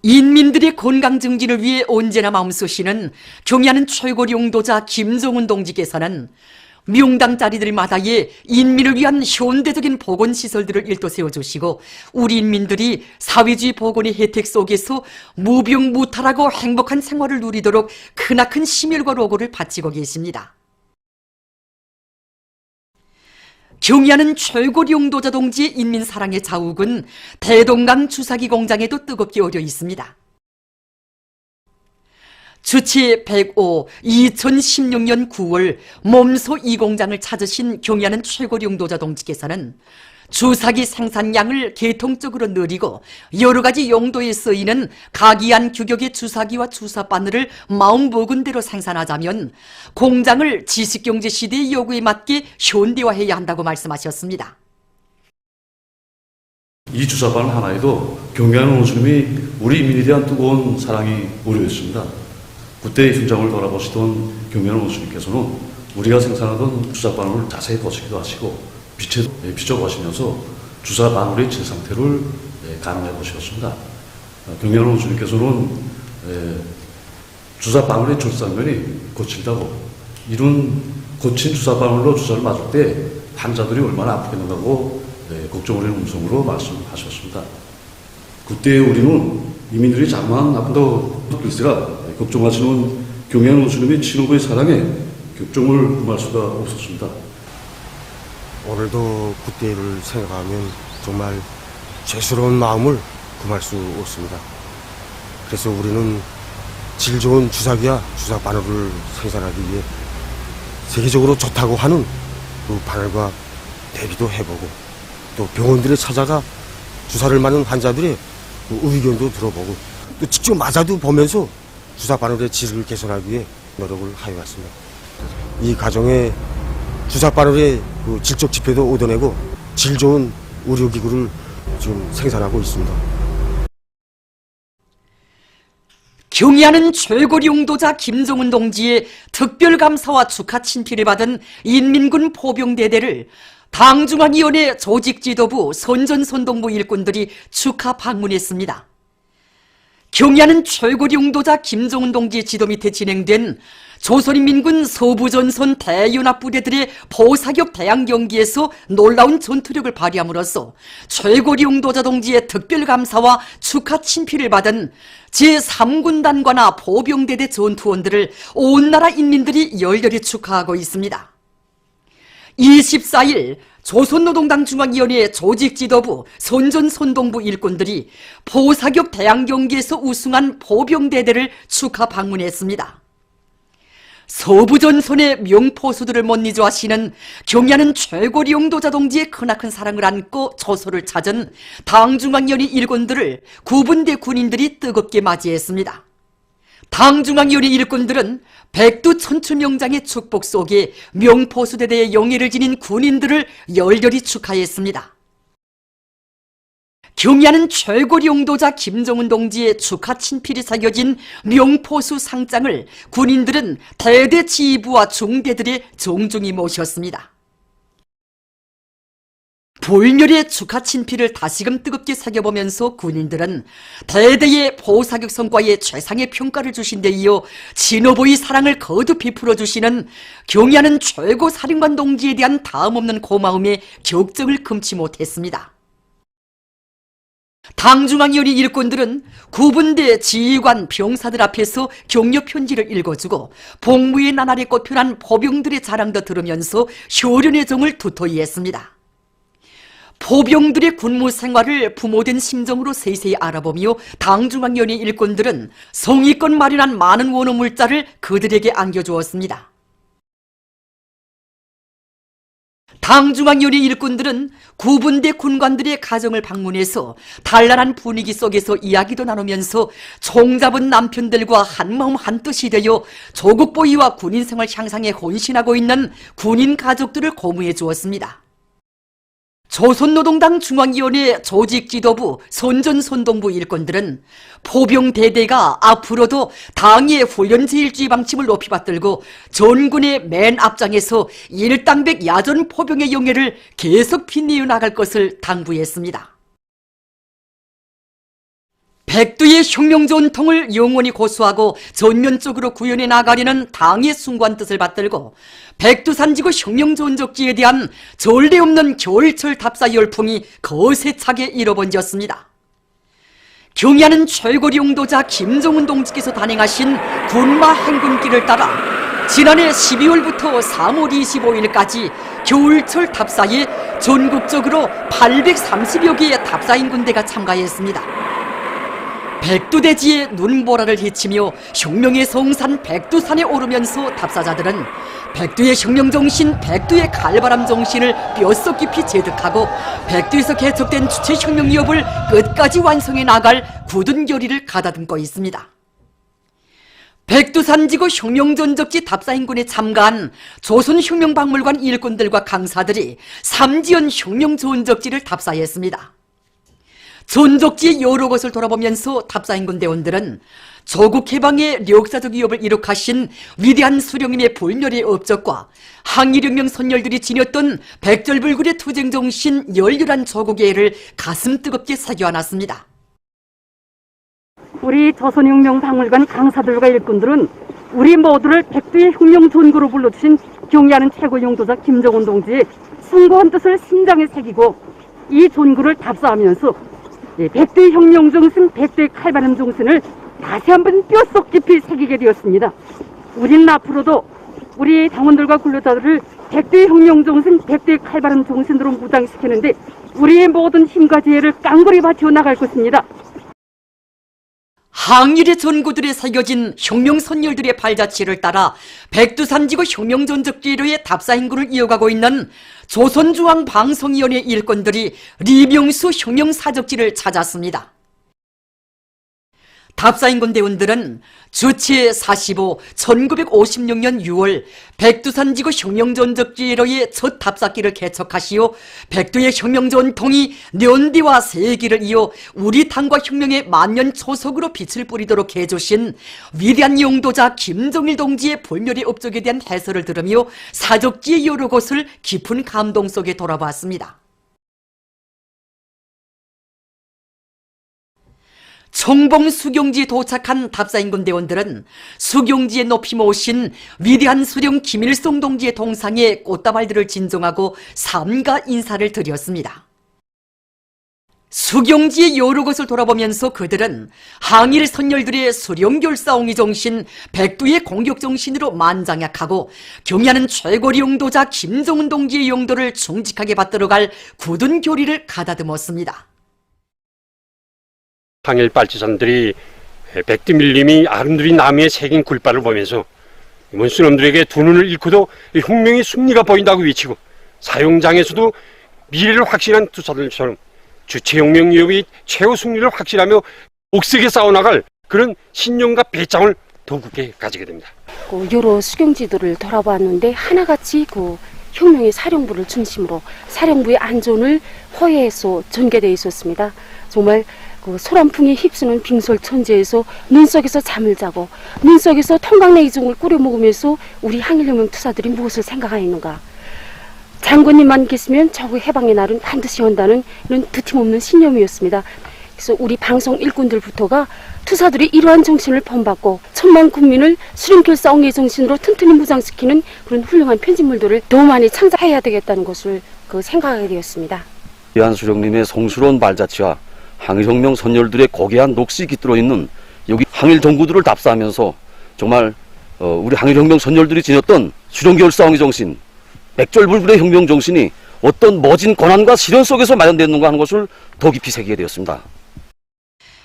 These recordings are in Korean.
인민들의 건강 증진을 위해 언제나 마음쓰시는 경의하는 최고 용도자 김정은 동지께서는 명당자리들마다의 인민을 위한 현대적인 보건시설들을 일도 세워주시고 우리 인민들이 사회주의 보건의 혜택 속에서 무병무탈하고 행복한 생활을 누리도록 크나큰 심혈과 노고를 바치고 계십니다. 경의하는 최고 용도자 동지의 인민사랑의 자욱은 대동강 주사기 공장에도 뜨겁게 어려 있습니다. 주치 105 2016년 9월 몸소 이 공장을 찾으신 경의하는 최고 용도자 동지께서는 주사기 생산량을 계통적으로 늘리고 여러 가지 용도에 쓰이는 각이한 규격의 주사기와 주사바늘을 마음먹은 대로 생산하자면 공장을 지식경제 시대의 요구에 맞게 현대화해야 한다고 말씀하셨습니다. 이 주사바늘 하나에도 경의하는 원수님이 우리 인민에 대한 뜨거운 사랑이 우려했습니다. 그때의 현장을 돌아보시던 경의하는 원수님께서는 우리가 생산하던 주사바늘을 자세히 보시기도 하시고 빛에 비춰보시면서 주사 바늘의 질 상태를 가늠해 보셨습니다. 경의하는 원수님께서는 주사 바늘의 절상면이 거칠다고 이런 거친 주사 바늘로 주사를 맞을 때 환자들이 얼마나 아프겠는가고 걱정을 하는 음성으로 말씀하셨습니다. 그때 우리는 이민들이 장만 아프다고 글쎄라 걱정하시는 경의하는 원수님의 친오부의 사랑에 격정을 금할 수가 없었습니다. 오늘도 그때를 생각하면 정말 죄스러운 마음을 금할 수 없습니다. 그래서 우리는 질 좋은 주사기와 주사 바늘을 생산하기 위해 세계적으로 좋다고 하는 그 바늘과 대비도 해보고 또 병원들에 찾아가 주사를 맞는 환자들의 그 의견도 들어보고 또 직접 맞아도 보면서 주사 바늘의 질을 개선하기 위해 노력을 하여 왔습니다. 이 과정에 주사 바늘의 그 질적 지표도 얻어내고 질 좋은 의료기구를 지금 생산하고 있습니다. 경의하는 최고 용도자 김정은 동지의 특별감사와 축하 친필을 받은 인민군 포병대대를 당중앙위원회 조직지도부 선전선동부 일꾼들이 축하 방문했습니다. 경의하는 최고 용도자 김정은 동지의 지도 밑에 진행된 조선인민군 서부전선 대연합부대들의 포사격 대항 경기에서 놀라운 전투력을 발휘함으로써 최고 용도자 동지의 특별감사와 축하 친필을 받은 제3군단과나 포병대대 전투원들을 온 나라 인민들이 열렬히 축하하고 있습니다. 24일 조선노동당 중앙위원회 조직지도부 선전선동부 일꾼들이 포사격 대항 경기에서 우승한 포병대대를 축하 방문했습니다. 서부전선의 명포수들을 못 잊어 하시는 경의하는 최고 용도자 동지의 크나큰 사랑을 안고 조소를 찾은 당중앙위원회 일꾼들을 구분대 군인들이 뜨겁게 맞이했습니다. 당중앙위원회 일꾼들은 백두천추명장의 축복 속에 명포수대대의 영예를 지닌 군인들을 열렬히 축하했습니다. 경의하는 최고 용도자 김정은 동지의 축하 친필이 새겨진 명포수 상장을 군인들은 대대 지휘부와 중대들의 정중히 모셨습니다. 불멸의 축하 친필을 다시금 뜨겁게 새겨보면서 군인들은 대대의 포사격 성과에 최상의 평가를 주신 데 이어 친오부의 사랑을 거듭 베풀어 주시는 경의하는 최고 사령관 동지에 대한 다음없는 고마움에 격정을 금치 못했습니다. 당중앙위원회 일꾼들은 구분대 지휘관 병사들 앞에서 격려 편지를 읽어주고 복무의 나날에 꽃펴난 포병들의 자랑도 들으면서 효련의 정을 두터이 했습니다. 포병들의 군무 생활을 부모된 심정으로 세세히 알아보며 당중앙위원회 일꾼들은 성의껏 마련한 많은 원호 물자를 그들에게 안겨주었습니다. 당중앙위원회 일꾼들은 구분대 군관들의 가정을 방문해서 단란한 분위기 속에서 이야기도 나누면서 총잡은 남편들과 한마음 한뜻이 되어 조국 보위와 군인생활 향상에 헌신하고 있는 군인 가족들을 고무해 주었습니다. 조선노동당 중앙위원회 조직지도부 선전선동부 일꾼들은 포병대대가 앞으로도 당의 훈련제일주의 방침을 높이 받들고 전군의 맨 앞장에서 일당백 야전 포병의 영예를 계속 빛내어 나갈 것을 당부했습니다. 백두의 혁명 전통을 영원히 고수하고 전면적으로 구현해 나가려는 당의 숭고한 뜻을 받들고 백두산지구 혁명 전적지에 대한 전례 없는 겨울철 답사 열풍이 거세차게 일어번졌습니다. 경야는 최고리 용도자 김정은 동지께서 단행하신 군마 행군길을 따라 지난해 12월부터 3월 25일까지 겨울철 답사에 전국적으로 830여 개의 답사인 군대가 참가했습니다. 백두대지에 눈보라를 헤치며 혁명의 성산 백두산에 오르면서 답사자들은 백두의 혁명정신, 백두의 칼바람 정신을 뼛속 깊이 제득하고 백두에서 개척된 주체혁명기업을 끝까지 완성해 나갈 굳은 결의를 가다듬고 있습니다. 백두산지구 혁명전적지 답사행군에 참가한 조선혁명박물관 일꾼들과 강사들이 삼지연 혁명전적지를 답사했습니다. 전적지의 여러 곳을 돌아보면서 답사행군 대원들은 조국 해방의 역사적 위협을 이룩하신 위대한 수령님의 불멸의 업적과 항일혁명 선열들이 지녔던 백절불굴의 투쟁정신 열렬한 조국의 애를 가슴 뜨겁게 새겨안았습니다. 우리 조선혁명박물관 강사들과 일꾼들은 우리 모두를 백두의 혁명전구로 불러주신 경의하는 최고 용도자 김정은 동지의 숭고한 뜻을 심장에 새기고 이 전구를 답사하면서 백두의 혁명정신, 백두의 칼바람 정신을 다시 한번 뼛속 깊이 새기게 되었습니다. 우리는 앞으로도 우리 당원들과 근로자들을 백두의 혁명정신, 백두의 칼바람 정신으로 무장시키는데 우리의 모든 힘과 지혜를 깡그리 바치어 나갈 것입니다. 항일의 전구들에 새겨진 혁명선열들의 발자취를 따라 백두산지구 혁명전적지로의 답사행군을 이어가고 있는 조선중앙방송위원회 일꾼들이 리명수 혁명사적지를 찾았습니다. 답사행군 대원들은 주체 45, 1956년 6월 백두산지구 혁명전적지로의 첫 답사기를 개척하시어 백두의 혁명전통이 년대와 세기를 이어 우리 당과 혁명의 만년 초석으로 빛을 뿌리도록 해주신 위대한 용도자 김정일 동지의 불멸의 업적에 대한 해설을 들으며 사적지의 여러 곳을 깊은 감동 속에 돌아봤습니다. 청봉 수경지에 도착한 답사행군 대원들은 수경지에 높이 모신 위대한 수령 김일성 동지의 동상에 꽃다발들을 진정하고 삼가 인사를 드렸습니다. 수경지의 여러 곳을 돌아보면서 그들은 항일 선열들의 수령결사옹의 정신, 백두의 공격 정신으로 만장약하고 경의하는 최고리 용도자 김정은 동지의 용도를 충직하게 받들어갈 굳은 교리를 가다듬었습니다. 항일 빨치산들이 백두밀림이 아름드리 나무에 새긴 굴발을 보면서 원수놈들에게 두 눈을 잃고도 혁명의 승리가 보인다고 외치고 사용장에서도 미래를 확신한 투사들처럼 주체혁명 기업이 최후 승리를 확신하며 옥색에 싸워나갈 그런 신념과 배짱을 더 굳게 가지게 됩니다. 여러 수경지들을 돌아봤는데 하나같이 혁명의 사령부를 중심으로 사령부의 안전을 허해해서 전개되어 있었습니다. 정말 소란풍이 휩쓰는 빙솔 천지에서 눈 속에서 잠을 자고 눈 속에서 통강내 이중을 끓여 먹으면서 우리 항일혁명 투사들이 무엇을 생각하였는가. 장군님만 계시면 저국 해방의 날은 반드시 온다는 이런 두팀없는 신념이었습니다. 그래서 우리 방송 일꾼들부터가 투사들이 이러한 정신을 본받고 천만 국민을 수령결사옹의 정신으로 튼튼히 무장시키는 그런 훌륭한 편집물들을 더 많이 창작해야 되겠다는 것을 생각하게 되었습니다. 위대한 수령님의 성스러운 발자취와 항일혁명 선열들의 고귀한 녹시 깃들어 있는 여기 항일 전구들을 답사하면서 정말 우리 항일혁명 선열들이 지녔던 수령결사옹의 정신, 백절불굴의 혁명 정신이 어떤 멋진 고난과 시련 속에서 마련됐는가 하는 것을 더 깊이 새기게 되었습니다.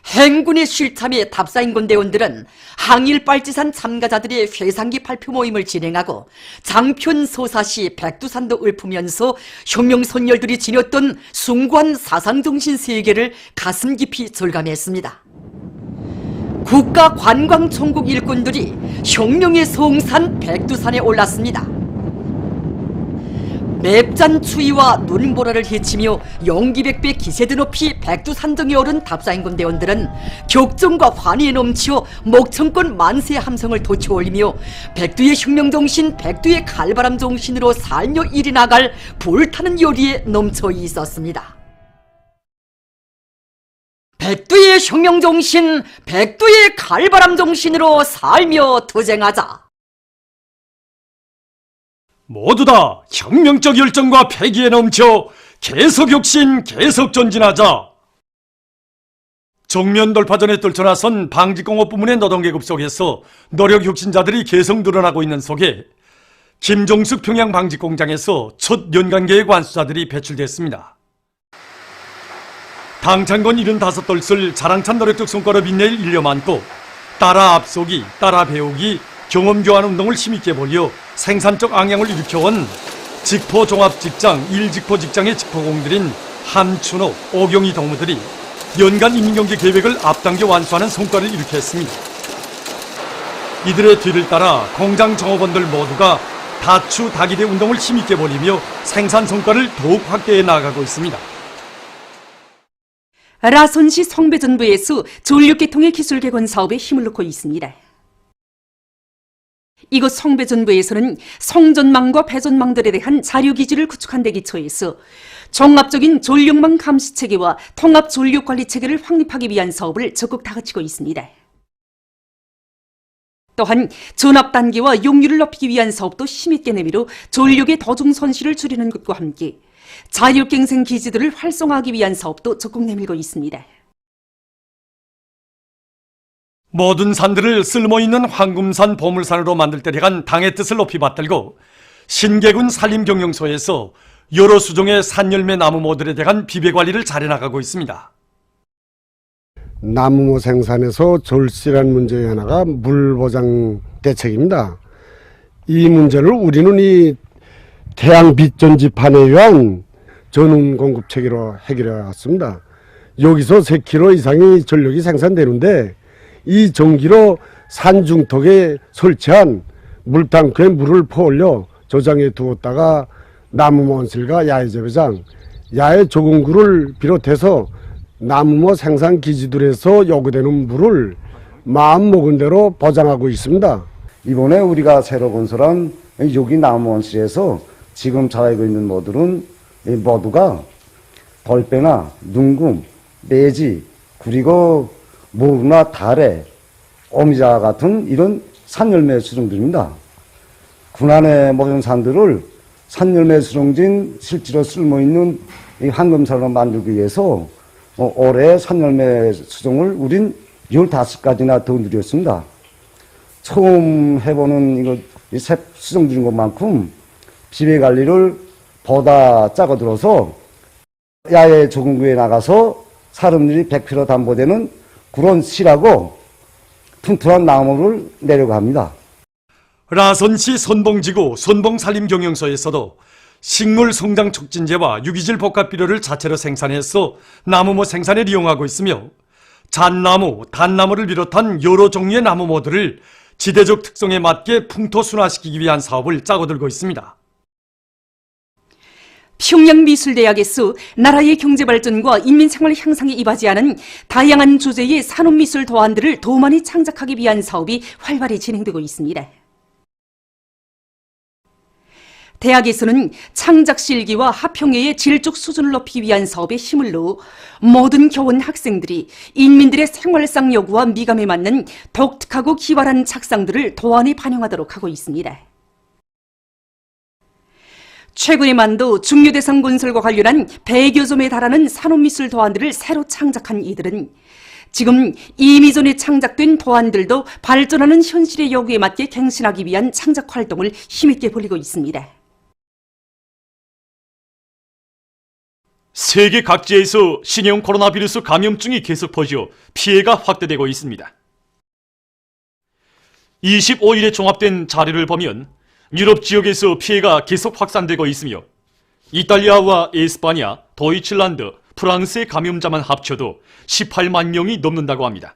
행군의 실참에 답사행군 대원들은 항일 빨치산 참가자들의 회상기 발표 모임을 진행하고 장편 서사시 백두산도 읊으면서 혁명 선열들이 지녔던 숭고한 사상정신 세계를 가슴 깊이 절감했습니다. 국가관광총국 일꾼들이 혁명의 성산 백두산에 올랐습니다. 맵잔 추위와 눈보라를 헤치며 용기백배 기세드 높이 백두산정에 오른 답사행군 대원들은 격정과 환희에 넘치어 목청권 만세 함성을 돋쳐올리며 백두의 혁명정신, 백두의 칼바람 정신으로 살며 일이 나갈 불타는 요리에 넘쳐 있었습니다. 백두의 혁명정신, 백두의 칼바람정신으로 살며 투쟁하자. 모두 다 혁명적 열정과 패기에 넘쳐 계속 혁신, 계속 전진하자. 정면 돌파전에 떨쳐나선 방직공업 부문의 노동계급 속에서 노력 혁신자들이 계속 늘어나고 있는 속에 김종숙 평양 방직공장에서 첫 연간계의 관수자들이 배출됐습니다. 당찬건 75돌을 자랑찬 노력적 성과로 빛낼 일념 안고 따라 앞서기, 따라 배우기, 경험 교환 운동을 힘있게 벌여 생산적 ang양을 일으켜온 직포 종합직장, 일직포 직장의 직포공들인 함춘호, 오경희 동무들이 연간 인민경제 계획을 앞당겨 완수하는 성과를 일으켰습니다. 이들의 뒤를 따라 공장 종업원들 모두가 다추다기대 운동을 힘있게 벌이며 생산 성과를 더욱 확대해 나가고 있습니다. 라선시 성배전부에서 전력계통의 기술 개건 사업에 힘을 놓고 있습니다. 이곳 성배전부에서는 성전망과 배전망들에 대한 자료기지를 구축한 데 기초해서 종합적인 전력망 감시체계와 통합 전력관리체계를 확립하기 위한 사업을 적극 다그치고 있습니다. 또한 전압단계와 용률을 높이기 위한 사업도 힘있게 내밀어 전력의 도중 손실을 줄이는 것과 함께 자력갱생 기지들을 활성화하기 위한 사업도 적극 내밀고 있습니다. 모든 산들을 쓸모있는 황금산 보물산으로 만들 때 대한 당의 뜻을 높이 받들고 신계군 산림경영소에서 여러 수종의 산열매 나무 모들에 대한 비배관리를 잘해나가고 있습니다. 나무모 생산에서 절실한 문제의 하나가 물보장 대책입니다. 이 문제를 우리는 이 태양 빛전지판에 의한 전원 공급 체계로 해결해 왔습니다. 여기서 3km 이상의 전력이 생산되는데 이 전기로 산중턱에 설치한 물탱크에 물을 퍼올려 저장해 두었다가 나무모 온실과 야외 재배장, 야외 조공구를 비롯해서 나무모 생산 기지들에서 요구되는 물을 마음 먹은 대로 보장하고 있습니다. 이번에 우리가 새로 건설한 여기 나무모 온실에서 지금 자라고 있는 모들은 모두가 벌배나 눈금, 매지, 그리고 모루나 달래, 오미자 같은 이런 산열매 수종들입니다. 군안의 모든 산들을 산열매 수종진 실제로 쓸모있는 이 황금산으로 만들기 위해서 올해 산열매 수종을 우린 15가지나 더 누렸습니다. 처음 해보는 이거 수종들인 것만큼 비배 관리를 보다 짜고들어서 야외 조공구에 나가서 사람들이 100% 담보되는 그런 실하고 튼튼한 나무를 내려고 합니다. 라선시 선봉지구 선봉산림경영소에서도 식물 성장 촉진제와 유기질 복합 비료를 자체로 생산해서 나무모 생산에 이용하고 있으며 잣나무, 단나무를 비롯한 여러 종류의 나무모들을 지대적 특성에 맞게 풍토 순화시키기 위한 사업을 짜고 들고 있습니다. 평양미술대학에서 나라의 경제발전과 인민생활 향상에 이바지하는 다양한 주제의 산업미술 도안들을 더 많이 창작하기 위한 사업이 활발히 진행되고 있습니다. 대학에서는 창작실기와 합평회의 질적 수준을 높이기 위한 사업에 힘을 넣어 모든 교원 학생들이 인민들의 생활상 요구와 미감에 맞는 독특하고 기발한 작상들을 도안에 반영하도록 하고 있습니다. 최근에 만도 중요대상 건설과 관련한 100여 점에 달하는 산업미술 도안들을 새로 창작한 이들은 지금 이미 전에 창작된 도안들도 발전하는 현실의 요구에 맞게 갱신하기 위한 창작 활동을 힘있게 벌이고 있습니다. 세계 각지에서 신형 코로나 바이러스 감염증이 계속 퍼져 피해가 확대되고 있습니다. 25일에 종합된 자료를 보면 유럽 지역에서 피해가 계속 확산되고 있으며 이탈리아와 에스파냐, 도이칠란드, 프랑스의 감염자만 합쳐도 18만 명이 넘는다고 합니다.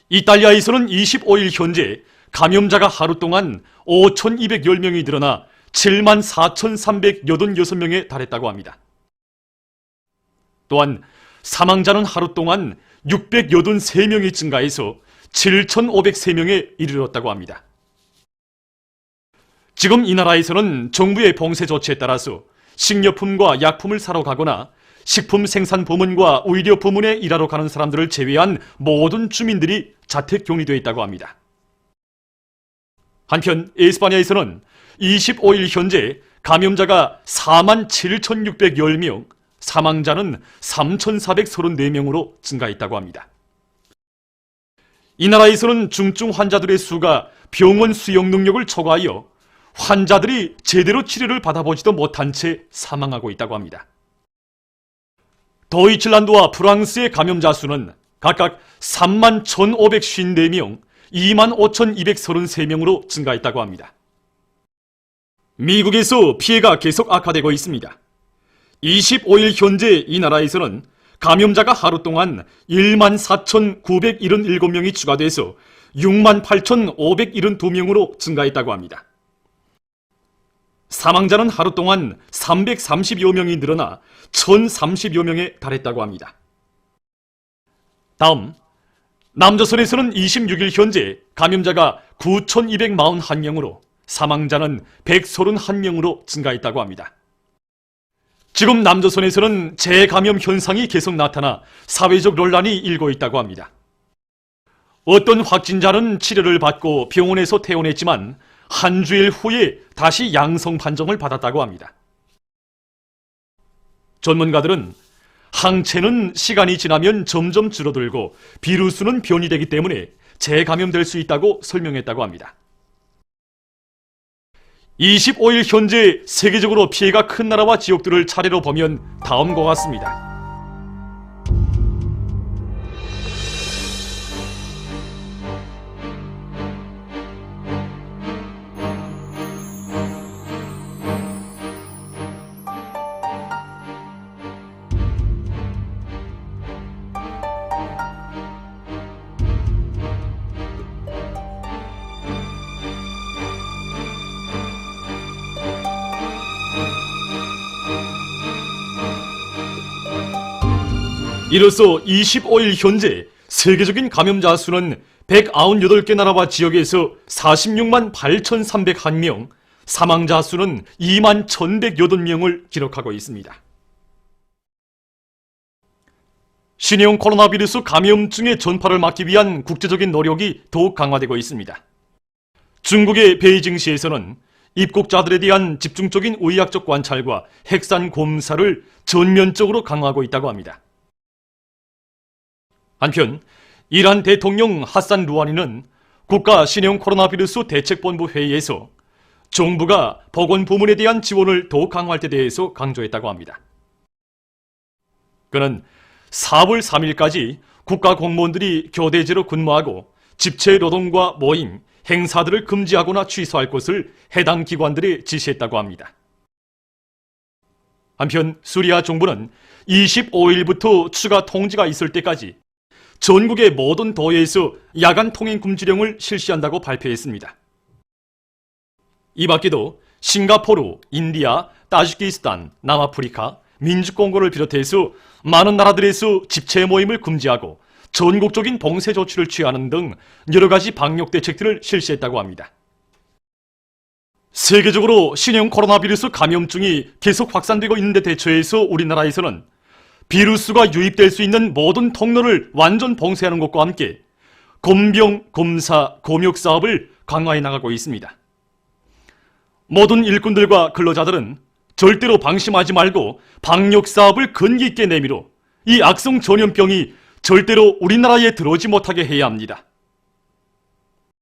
이탈리아에서는 25일 현재 감염자가 하루 동안 5,210명이 늘어나 74,386명에 달했다고 합니다. 또한 사망자는 하루 동안 683명이 증가해서 7,503명에 이르렀다고 합니다. 지금 이 나라에서는 정부의 봉쇄 조치에 따라서 식료품과 약품을 사러 가거나 식품 생산 부문과 의료 부문에 일하러 가는 사람들을 제외한 모든 주민들이 자택 격리되어 있다고 합니다. 한편 에스파냐에서는 25일 현재 감염자가 47,610명, 사망자는 3,434명으로 증가했다고 합니다. 이 나라에서는 중증 환자들의 수가 병원 수용 능력을 초과하여 환자들이 제대로 치료를 받아보지도 못한 채 사망하고 있다고 합니다. 도이칠란드와 프랑스의 감염자 수는 각각 31,554명, 25,233명으로 증가했다고 합니다. 미국에서 피해가 계속 악화되고 있습니다. 25일 현재 이 나라에서는 감염자가 하루 동안 14,977명이 추가돼서 68,572명으로 증가했다고 합니다. 사망자는 하루 동안 330여 명이 늘어나 1,030여 명에 달했다고 합니다. 다음, 남조선에서는 26일 현재 감염자가 9,241명으로 사망자는 131명으로 증가했다고 합니다. 지금 남조선에서는 재감염 현상이 계속 나타나 사회적 논란이 일고 있다고 합니다. 어떤 확진자는 치료를 받고 병원에서 퇴원했지만 한 주일 후에 다시 양성 판정을 받았다고 합니다. 전문가들은 항체는 시간이 지나면 점점 줄어들고 비루스는 변이되기 때문에 재감염될 수 있다고 설명했다고 합니다. 25일 현재 세계적으로 피해가 큰 나라와 지역들을 차례로 보면 다음과 같습니다. 이로써 25일 현재 세계적인 감염자 수는 198개 나라와 지역에서 46만 8,301명, 사망자 수는 2만 1,108명을 기록하고 있습니다. 신형 코로나 바이러스 감염증의 전파를 막기 위한 국제적인 노력이 더욱 강화되고 있습니다. 중국의 베이징시에서는 입국자들에 대한 집중적인 의학적 관찰과 핵산 검사를 전면적으로 강화하고 있다고 합니다. 한편 이란 대통령 하산 루하니는 국가 신형 코로나 바이러스 대책본부 회의에서 정부가 보건 부문에 대한 지원을 더욱 강화할 때 대해서 강조했다고 합니다. 그는 4월 3일까지 국가 공무원들이 교대제로 근무하고 집체 노동과 모임, 행사들을 금지하거나 취소할 것을 해당 기관들에 지시했다고 합니다. 한편 시리아 정부는 25일부터 추가 통지가 있을 때까지 전국의 모든 도에서 야간 통행 금지령을 실시한다고 발표했습니다. 이 밖에도 싱가포르, 인디아, 타지키스탄, 남아프리카, 민주공고를 비롯해서 많은 나라들에서 집체 모임을 금지하고 전국적인 봉쇄 조치를 취하는 등 여러 가지 방역 대책들을 실시했다고 합니다. 세계적으로 신형 코로나 바이러스 감염증이 계속 확산되고 있는데 대처해서 우리나라에서는 비루스가 유입될 수 있는 모든 통로를 완전 봉쇄하는 것과 함께 검병, 검사, 검역 사업을 강화해 나가고 있습니다. 모든 일꾼들과 근로자들은 절대로 방심하지 말고 방역 사업을 근기 있게 내밀어 이 악성 전염병이 절대로 우리나라에 들어오지 못하게 해야 합니다.